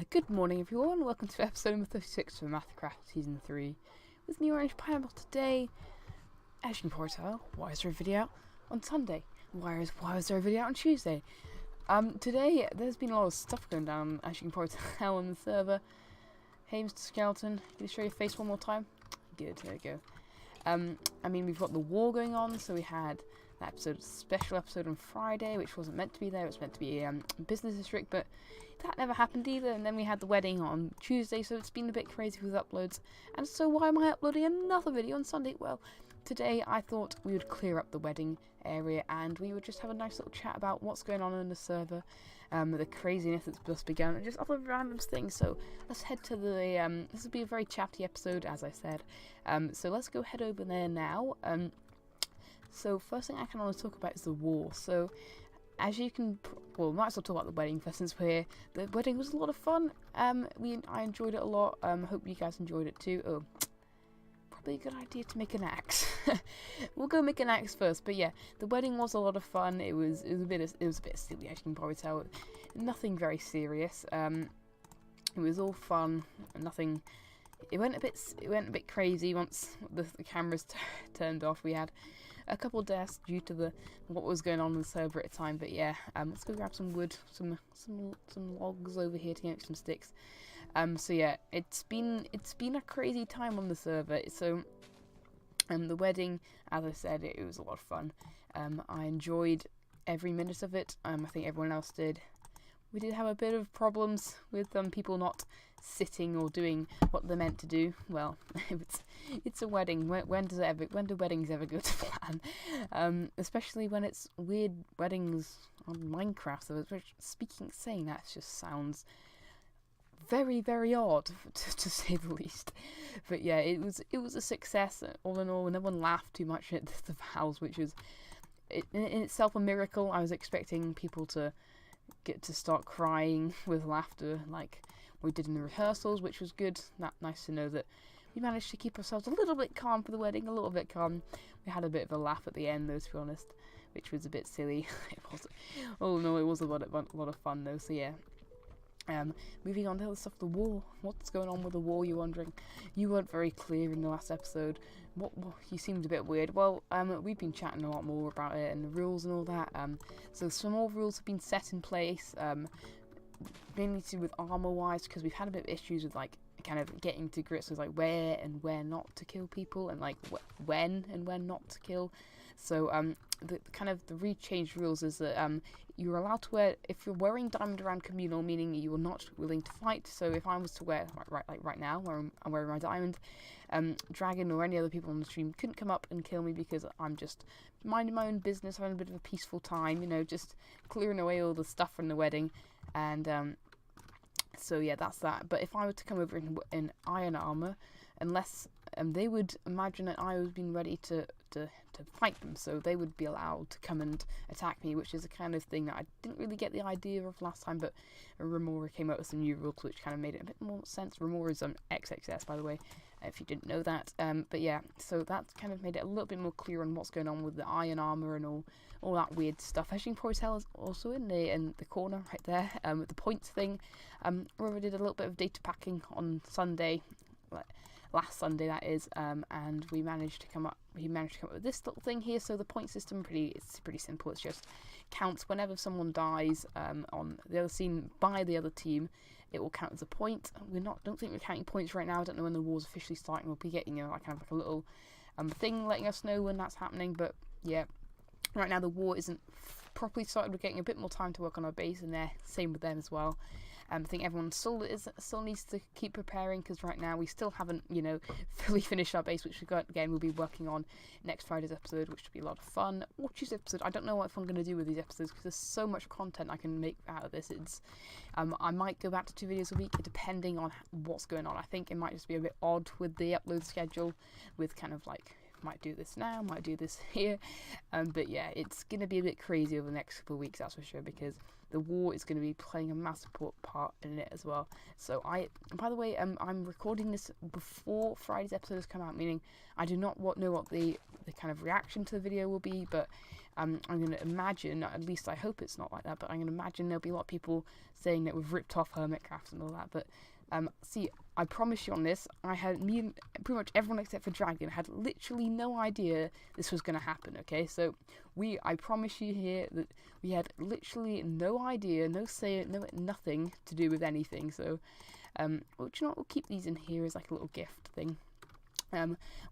Good morning everyone, welcome to episode number 36 of Omathacraft Season 3 with me, Orange Pineapple. Today, as you can probably tell, why is there a video out on Sunday? Why is there a video out on Tuesday? Today, there's been a lot of stuff going down, as you can probably tell on the server. Hey Mr. Skeleton, can you show your face one more time? Good, there we go. I mean, we've got the war going on, so we had that special episode on Friday, which wasn't meant to be there. It was meant to be a business district, but that never happened either. And then we had the wedding on Tuesday, so it's been a bit crazy with uploads. And so why am I uploading another video on Sunday? Well, today I thought we would clear up the wedding area and we would just have a nice little chat about what's going on in the server, the craziness that's just begun, and just other random things. So let's head to the, this will be a very chatty episode, as I said. So let's go head over there now. So first thing I kind of want to talk about is the war. So as you can, well, might as well talk about the wedding first since we're here. The wedding was a lot of fun. I enjoyed it a lot. Hope you guys enjoyed it too. Oh, probably a good idea to make an axe. We'll go make an axe first. But yeah, the wedding was a lot of fun. It was a bit silly, as you can probably tell. Nothing very serious. It was all fun. Nothing. It went a bit crazy once the cameras turned off. We had a couple of deaths due to what was going on in the server at the time, but yeah, let's go grab some wood, some logs over here to get some sticks. So yeah, it's been a crazy time on the server. So the wedding, as I said, it was a lot of fun. I enjoyed every minute of it. I think everyone else did. We did have a bit of problems with people not sitting or doing what they're meant to do. Well, it's a wedding. When do weddings ever go to plan? Especially when it's weird weddings on Minecraft. So saying that just sounds very, very odd to say the least. But yeah, it was a success all in all. No one laughed too much at the vows, which was in itself a miracle. I was expecting people to get to start crying with laughter like we did in the rehearsals, which was good. Nice to know that we managed to keep ourselves a little bit calm for the wedding, a little bit calm. We had a bit of a laugh at the end though, to be honest, which was a bit silly. It was a lot of fun though. So yeah, moving on to the stuff, the war. What's going on with the war, you're wondering? You weren't very clear in the last episode. What you seemed a bit weird. Well, we've been chatting a lot more about it and the rules and all that. So some more rules have been set in place, mainly to do with armor wise, because we've had a bit of issues with like kind of getting to grips with like where and where not to kill people, and like when and when not to kill. So the rechanged rules is that you're allowed to wear, if you're wearing Diamond Around Communal, meaning you are not willing to fight. So if I was to wear, right now, where I'm wearing my diamond, Dragon or any other people on the stream couldn't come up and kill me because I'm just minding my own business, having a bit of a peaceful time, you know, just clearing away all the stuff from the wedding. And so yeah, that's that. But if I were to come over in iron armor, unless they would imagine that I was being ready to fight them, so they would be allowed to come and attack me, which is the kind of thing that I didn't really get the idea of last time. But Remora came up with some new rules which kind of made it a bit more sense. Remora is XXS, by the way, if you didn't know that. But yeah, so that kind of made it a little bit more clear on what's going on with the iron armor and all that weird stuff. As you can probably tell, is also in the corner right there, with the points thing. Remora did a little bit of data packing on Sunday, last Sunday that is, and he managed to come up with this little thing here. So the point system it's pretty simple. It's just counts whenever someone dies on the other scene by the other team, it will count as a point. Don't think we're counting points right now. I don't know when the war's officially starting. We'll be getting like a little thing letting us know when that's happening. But yeah, right now the war isn't properly started. We're getting a bit more time to work on our base, and same with them as well. I think everyone still needs to keep preparing, because right now we still haven't, fully finished our base, which we'll be working on next Friday's episode, which should be a lot of fun. Or Tuesday's episode. I don't know what I'm going to do with these episodes, because there's so much content I can make out of this. I might go back to 2 videos a week, depending on what's going on. I think it might just be a bit odd with the upload schedule, with kind of like, might do this now, might do this here, but yeah, it's going to be a bit crazy over the next couple of weeks, that's for sure, because the war is going to be playing a massive part in it as well. So by the way, I'm recording this before Friday's episode has come out, meaning I do not know what the kind of reaction to the video will be, but I'm going to imagine, at least I hope it's not like that, but I'm going to imagine there'll be a lot of people saying that we've ripped off Hermitcraft and all that. But see, I promise you on this, me and pretty much everyone except for Dragon had literally no idea this was going to happen, okay? So I promise you here that we had literally no idea, no say, nothing to do with anything. So, well, do you know what? We'll keep these in here as like a little gift thing.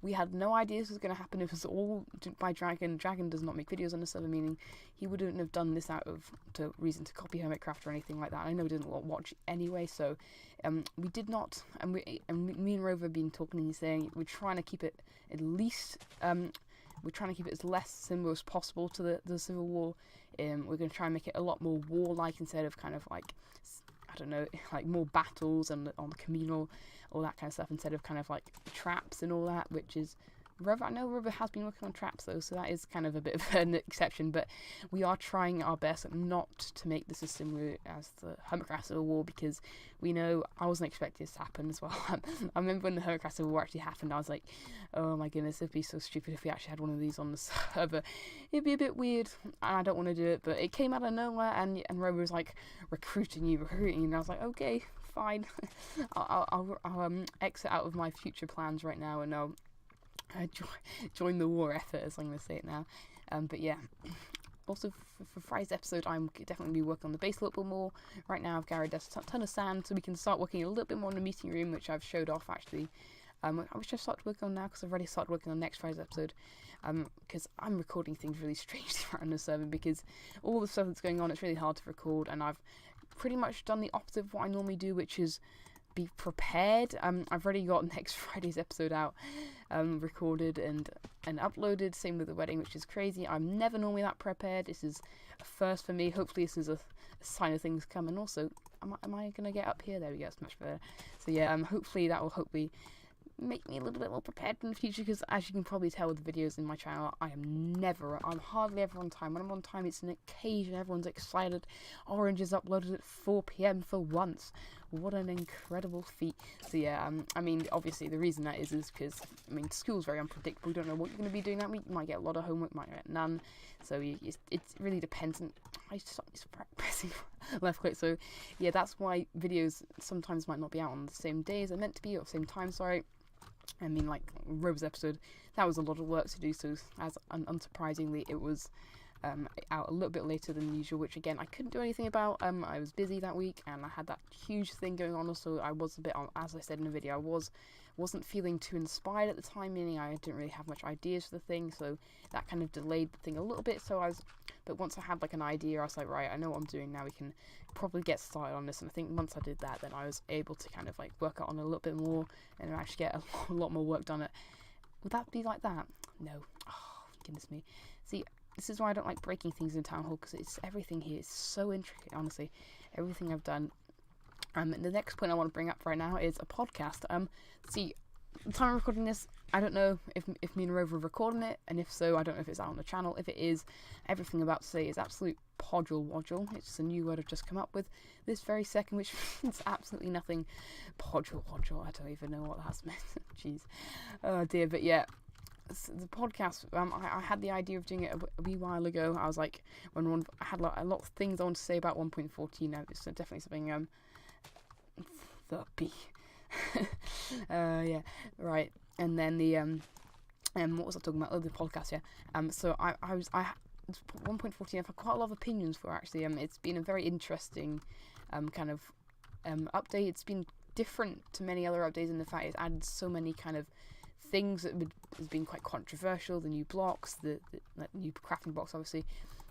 We had no idea this was going to happen. It was all by Dragon. Dragon does not make videos on the server, meaning he wouldn't have done this out of reason to copy Hermitcraft or anything like that. I know he didn't watch anyway, so we did not. And me and Rover have been talking and saying we're trying to keep it at least. We're trying to keep it as less similar as possible to the Civil War. We're going to try and make it a lot more war-like instead of kind of like, I don't know, like more battles and on the communal, all that kind of stuff, instead of kind of like traps and all that, which is I know Rover has been working on traps though, so that is kind of a bit of an exception, but we are trying our best not to make this as similar as the Hermitcraft Civil War, because we know I wasn't expecting this to happen as well. I remember when the Hermitcraft Civil War actually happened, I was like, oh my goodness, it'd be so stupid if we actually had one of these on the server. It'd be a bit weird, and I don't want to do it, but it came out of nowhere, and Rover was like, recruiting you, and I was like, okay, fine. I'll exit out of my future plans right now, and I'll join the war effort, as I'm going to say it now. But yeah, also for Friday's episode, I'm definitely be working on the base a little bit more. Right now I've gathered a ton of sand, so we can start working a little bit more on the meeting room, which I've showed off actually. Which I've started working on now, because I've already started working on next Friday's episode. Because I'm recording things really strangely around the server, because all the stuff that's going on, it's really hard to record, and I've pretty much done the opposite of what I normally do, which is be prepared. I've already got next Friday's episode out, recorded and uploaded. Same with the wedding, which is crazy. I'm never normally that prepared. This is a first for me. Hopefully this is a sign of things coming. Also, am I gonna get up here? There we go. It's much better. So yeah, hopefully that will make me a little bit more prepared in the future, because as you can probably tell with the videos in my channel, I'm hardly ever on time. When I'm on time, it's an occasion, everyone's excited. Orange is uploaded at 4 PM for once. What an incredible feat. So yeah, I mean, obviously the reason that is because, I mean, school's very unpredictable. You don't know what you're going to be doing that week. You might get a lot of homework, might get none. So it really depends. And I stopped pressing left click. So yeah, that's why videos sometimes might not be out on the same day as they're meant to be, or same time, sorry. I mean, like Rove's episode, that was a lot of work to do, so as unsurprisingly, it was out a little bit later than usual, which again, I couldn't do anything about. I was busy that week, and I had that huge thing going on, so I was a bit, as I said in the video, I wasn't feeling too inspired at the time, meaning I didn't really have much ideas for the thing, so that kind of delayed the thing a little bit. But once I had like an idea, I was like, right, I know what I'm doing now, we can probably get started on this. And I think once I did that, then I was able to kind of like work out on it a little bit more and actually get a lot more work done. Would that be like that? No. Oh, goodness me. See, this is why I don't like breaking things in Town Hall, because everything here is so intricate, honestly. Everything I've done. And the next point I want to bring up right now is a podcast. See, the time I'm recording this, I don't know if me and Rover are recording it, and if so, I don't know if it's out on the channel. If it is, everything I'm about to say is absolute podgel-wodgel. It's just a new word I've just come up with this very second, which means absolutely nothing. Podgel-wodgel, I don't even know what that's meant. Jeez. Oh dear, but yeah. The podcast, I had the idea of doing it a wee while ago. I was like, I had a lot of things I want to say about 1.14 now. It's definitely something, the B. Yeah, right. And then the what was I talking about? Oh, the podcast, yeah. So I 1.14. I've had quite a lot of opinions for, actually. It's been a very interesting kind of update. It's been different to many other updates in the fact it's added so many kind of things that has been quite controversial. The new blocks, the new crafting blocks, obviously.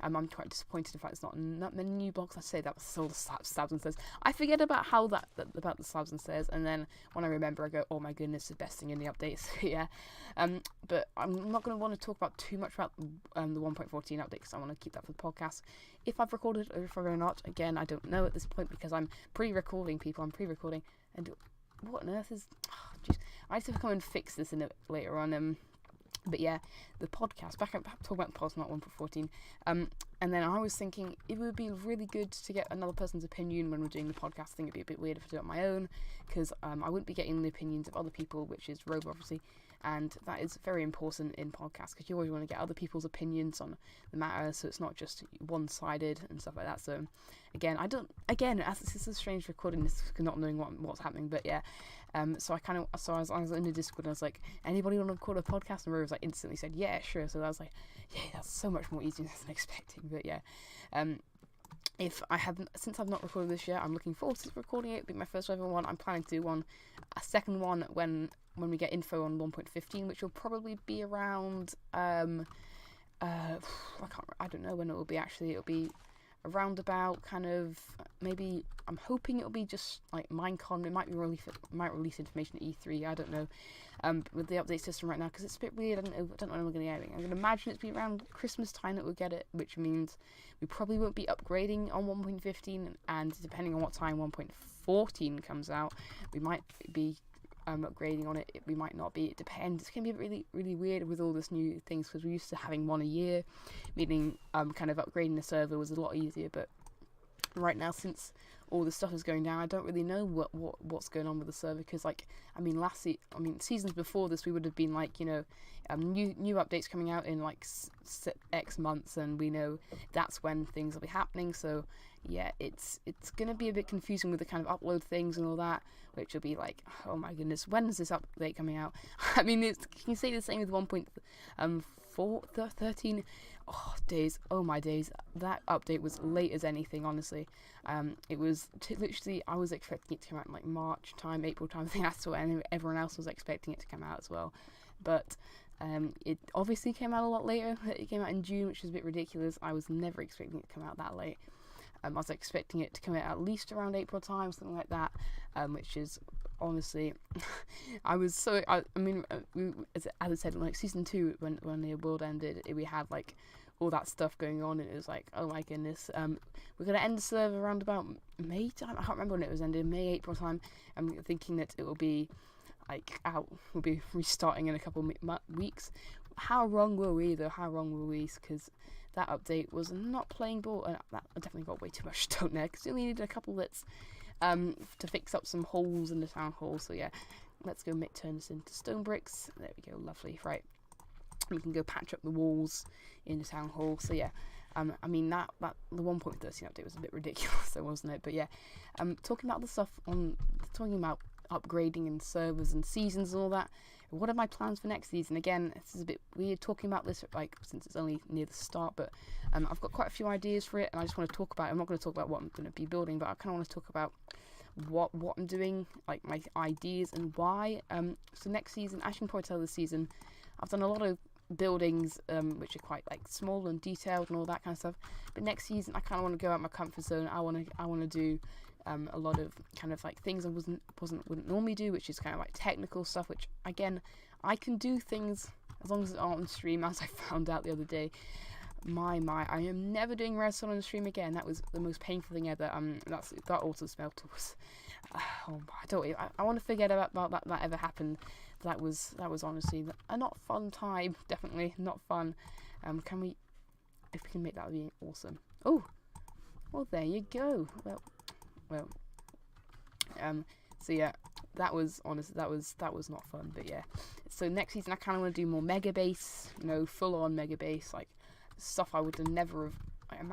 I'm quite disappointed in fact it's not many new blocks. I say that with all the slabs and stairs. I forget about about the slabs and stairs, and then when I remember, I go, oh my goodness, the best thing in the updates. Yeah. But I'm not going to want to talk about too much about the 1.14 update, because I want to keep that for the podcast. If I've recorded or if I've not, again, I don't know at this point, because I'm pre-recording, people. I'm pre-recording, and what on earth is? Oh, geez. I have to come and fix this in later on. But yeah, the podcast, back up talking about the podcast, not 1.14. And then I was thinking it would be really good to get another person's opinion when we're doing the podcast. I think it'd be a bit weird if I do it on my own, because I wouldn't be getting the opinions of other people, which is Robo, obviously. and that is very important in podcasts because you always want to get other people's opinions on the matter, so it's not just one-sided and stuff like that. So as this is a strange recording, this not knowing what's happening, but yeah. So I was in the Discord and I was like, anybody want to record a podcast? And Rover was like instantly said, yeah, sure. So I was like, yeah, that's so much more easier than expecting. But yeah, since I've not recorded this yet, I'm looking forward to recording it. It'll be my first ever one. I'm planning to do a second one when we get info on 1.15, which will probably be around I don't know when it will be actually. It'll be around about kind of maybe, I'm hoping it'll be just like Minecon. It might release information at E3. I don't know. With the update system right now, because it's a bit weird. I don't know when we're going to get it. I'm going to imagine it's be around Christmas time that we'll get it, which means we probably won't be upgrading on 1.15, and depending on what time 1.14 comes out, we might be upgrading on it. We might not be. It depends. It's going to be really, really weird with all this new things, because we're used to having one a year, meaning kind of upgrading the server was a lot easier. But right now, since all this stuff is going down, I don't really know what's going on with the server, because seasons before this, we would have been like, new updates coming out in like X months, and we know that's when things will be happening. So yeah, it's gonna be a bit confusing with the kind of upload things and all that, which will be like, oh my goodness, when is this update coming out? I mean, you can say the same with 1.13. Oh my days, that update was late as anything, honestly. It was literally, I was expecting it to come out in like March time, April time. I think that's when everyone else was expecting it to come out as well. But it obviously came out a lot later. It came out in June, which is a bit ridiculous. I was never expecting it to come out that late. I was expecting it to come out at least around April time, something like that, which is honestly, as I said, like season 2, when the world ended, we had like all that stuff going on, and it was like, oh my goodness, we're going to end the server around about May time. I can't remember when it was ended, May, April time. I'm thinking that it will be like we'll be restarting in a couple weeks. How wrong were we though? How wrong were we? Because that update was not playing ball, and that definitely got way too much stone there, because you only needed a couple bits to fix up some holes in the town hall. So yeah, let's go turn this into stone bricks. There we go, lovely. Right, we can go patch up the walls in the town hall. So yeah, that the 1.13 update was a bit ridiculous, though, wasn't it? But yeah, talking about upgrading and servers and seasons and all that. What are my plans for next season? Again, this is a bit weird talking about this, like, since it's only near the start, but I've got quite a few ideas for it, and I just want to talk about it. I'm not going to talk about what I'm going to be building, but I kind of want to talk about what I'm doing, like my ideas and why. So next season, as you can probably tell this season, I've done a lot of buildings which are quite like small and detailed and all that kind of stuff. But next season, I kind of want to go out my comfort zone. I want to do a lot of kind of like things I wouldn't normally do, which is kind of like technical stuff, which again, I can do things as long as it's on stream, as I found out the other day. I am never doing redstone on the stream again. That was the most painful thing ever. That auto smelter was I want to forget about that ever happened. That was honestly a not fun time. Definitely not fun. If we can make that, would be awesome. Oh, well, there you go. Well, so yeah, that was not fun. But yeah, so next season I kind of want to do more mega base, full on mega base, like stuff I would have never have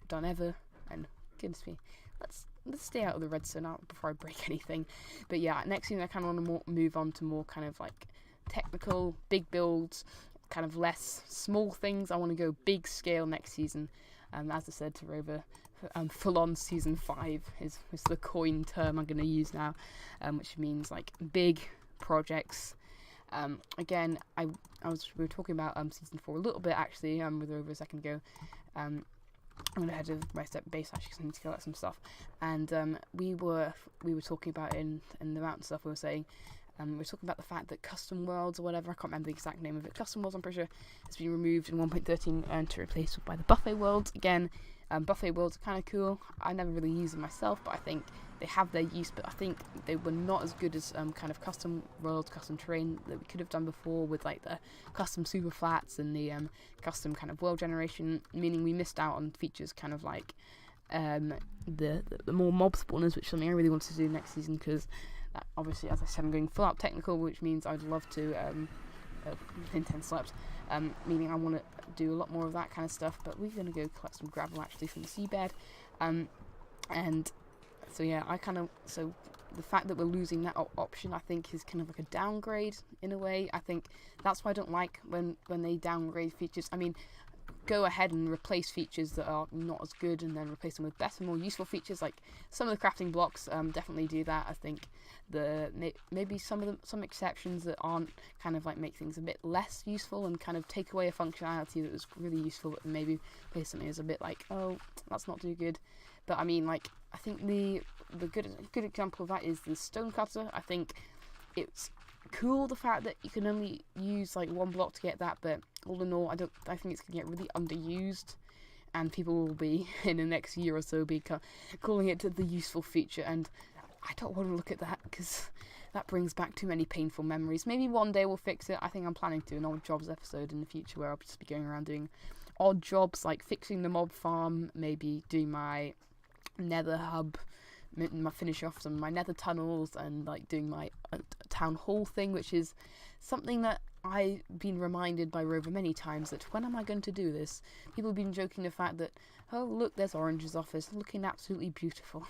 done ever. And goodness me, let's stay out of the redstone now before I break anything. But yeah, next season I kind of want to move on to more kind of like technical, big builds, kind of less small things. I want to go big scale next season. As I said to Rover, full on season 5 is the coin term I'm going to use now, which means like big projects. Again, we were talking about season 4 a little bit actually with Rover a second ago. I'm going to head to my base actually, because I need to collect some stuff. And we were talking about in the mountain stuff. We were saying we were talking about the fact that custom worlds or whatever, I can't remember the exact name of it. Custom worlds, I'm pretty sure, has been removed in 1.13 and to replace by the buffet worlds. Again, buffet worlds are kind of cool. I never really use them myself, but I think they have their use. But I think they were not as good as kind of custom worlds, custom terrain that we could have done before, with like the custom super flats and the custom kind of world generation. Meaning we missed out on features kind of like the more mob spawners, which is something I really want to do next season, because Obviously, as I said, I'm going full out technical, which means I'd love to intense slept, meaning I want to do a lot more of that kind of stuff. But we're going to go collect some gravel actually from the seabed, and so yeah, so the fact that we're losing that option, I think, is kind of like a downgrade in a way. I think that's why I don't like when they downgrade features. I mean, go ahead and replace features that are not as good and then replace them with better, more useful features. Like some of the crafting blocks, definitely do that. I think maybe some exceptions that aren't kind of like make things a bit less useful and kind of take away a functionality that was really useful, but maybe place something as a bit like, oh, that's not too good. But I mean, like, I think the good example of that is the stone cutter. I think it's cool the fact that you can only use like one block to get that, but all in all, I think it's gonna get really underused, and people will be in the next year or so be calling it the useful feature, and I don't want to look at that because that brings back too many painful memories. Maybe one day we'll fix it. I think I'm planning to do an odd jobs episode in the future where I'll just be going around doing odd jobs like fixing the mob farm, maybe doing my nether hub, finish off some of my nether tunnels, and like doing my town hall thing, which is something that I've been reminded by Rover many times that when am I going to do this? People have been joking the fact that, oh look, there's Orange's office looking absolutely beautiful.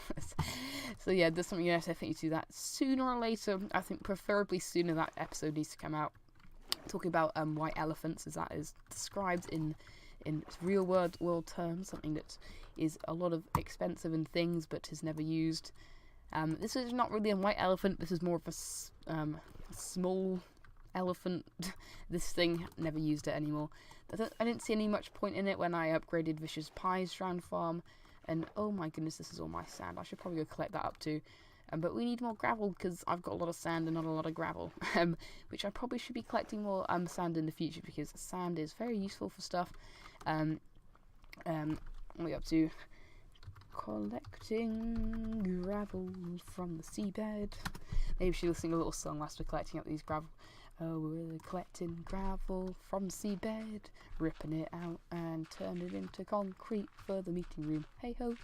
So yeah, there's something else. I think you do that sooner or later. I think preferably sooner. That episode needs to come out talking about white elephants, as that is described in real world terms, something that is a lot of expensive and things but is never used. This is not really a white elephant, this is more of a small elephant. This thing, never used it anymore. I didn't see any much point in it when I upgraded Vicious Pie's Strand Farm, and oh my goodness, this is all my sand. I should probably go collect that up too. But we need more gravel because I've got a lot of sand and not a lot of gravel, which I probably should be collecting more sand in the future because sand is very useful for stuff. We're up to collecting gravel from the seabed. Maybe she'll sing a little song whilst we're collecting up these gravel. Oh, we're collecting gravel from the seabed, ripping it out and turning it into concrete for the meeting room. Hey ho!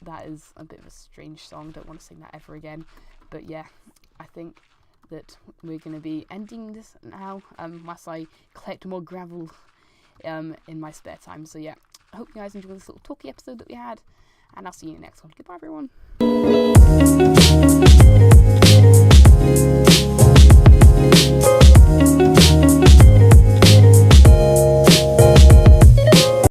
That is a bit of a strange song. Don't want to sing that ever again. But yeah, I think that we're going to be ending this now, whilst I collect more gravel in my spare time. So yeah, I hope you guys enjoyed this little talky episode that we had, and I'll see you in the next one. Goodbye everyone.